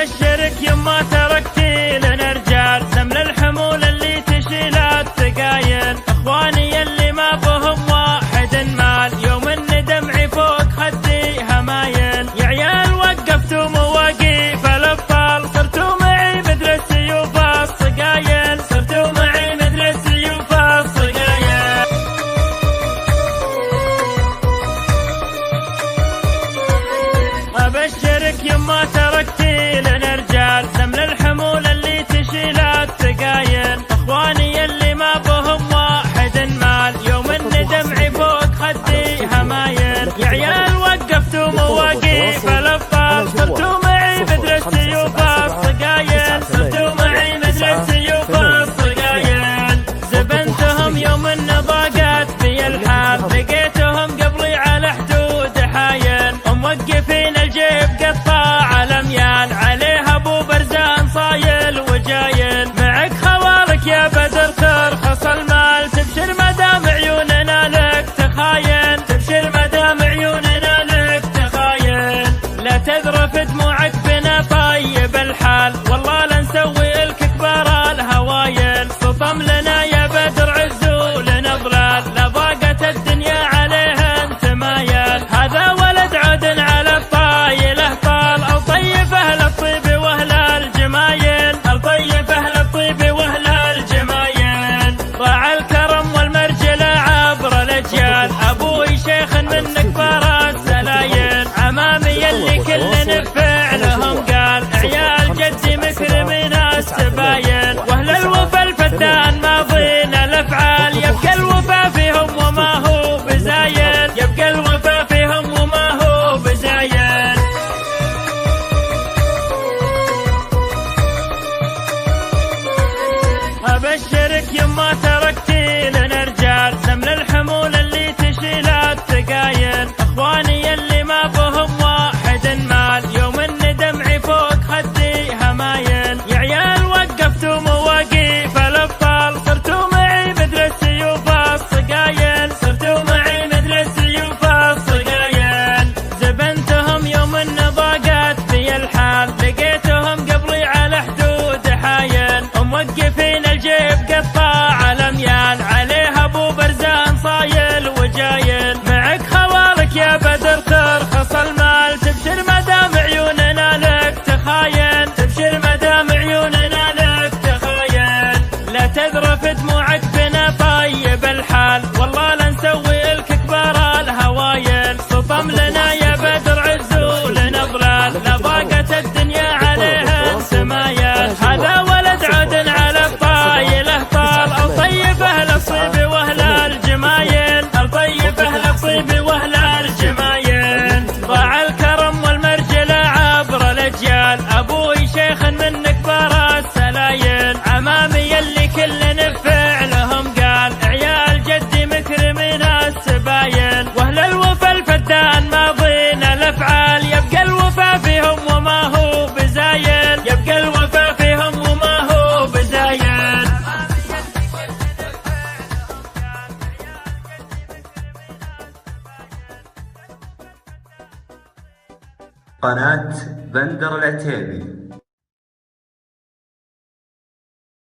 أبشرك يما تركتي لنا رجال، سمن الحمول اللي تشيل الثقايل، إخواني اللي ما بهم واحد مال، يوم إن دمعي فوق خدي همايل، يا عيال وقفتوا مواقيف الأبطال، صرتوا معي مثل السيوف الصقايل، صرتوا معي مثل السيوف الصقايل. أبشرك يما تركتي لنا رجال، سمن الحمول اللي تشيل الثقايل، إخواني اللي ما بهم واحد مال، يوم إن دمعي فوق خدي همايل، يا عيال وقفتوا مواقيف الأبطال، صرتوا معي مثل السيوف الصقايل، صرتوا معي مثل السيوف الصقايل. زبنتهم يوم إن ضاقت بي الحال، لقيتهم قبلي على حدود حايل، موقفين الجيب قطاع الأميال، عليها أبو برزان صايل وجايل، معك خوارك يا بدر ترخص المال، تبشر مدام عيوننا لك تخايل، تبشر مدام عيوننا لك تخايل، لا تذرف دموعك بنا طيب الحال، والله لا نسوي لك كبار الهوايل، صطم لنا يا بدر عزو لنا ضلال، لا ضاقت الدنيا عليه انت مايل، هذا ولد عدن على الطايله طال، الطيب اهل الطيب واهل الجمايل، الطيب اهل الطيب واهل الجمايل، ضاع الكرم والمرجله عبر الاجيال، ابوي شيخ من كبار السلايل، عمامي اللي كل فعلهم قال، عيال جدي مكرمين السبايل، واهل الوفا الفتان ماضين الافعال، يبقى الوفا فيهم وما هو بزايل، يبقى الوفا فيهم وما هو بزايل. أبشرك يما تركتي لنا رجال، سمن الحمول اللي تشيل الثقايل، إخواني اللي ما بهم واحد مال، يوم إن دمعي فوق خدي همايل، يا عيال وقفتوا مواقيف الأبطال، صرتوا معي مثل السيوف الصقايل، صرتوا معي مثل السيوف الصقايل. زبنتهم يوم إن ضاقت بي الحال، لقيتهم قبلي على حدود حايل، موقفين الجيب قطاع الأميال، عليها أبو برزان صايل وجايل، معك خوارك يا بدر ترخص المال، تبشر مدام عيوننا لك تخايل، تبشر مدام عيوننا لك تخايل، لا تذرف دموعك بنا طيب الحال، والله لا نسوي لك كبار الهوايل، صطم لنا يا بدر عزو لنا ضلال، لا ضاقت الدنيا عليها سمايل، هذا ولد عدن على الطايله طال، الطيب اهل الصيب واهل الجمايل، الطيب اهل الصيب واهل الجمايل، ضاع الكرم والمرجله عبر الاجيال، ابوي شيخ من كبار السلايل، عمامي اللي كل فعلهم قال، عيال جدي مكرمين السبايل، واهل الوفا الفتان ماضين الافعال، يبقى الوفا فيهم وما هو بزايل، يبقى الوفا فيهم وما هو بزايل. قناة بندر العتيبي.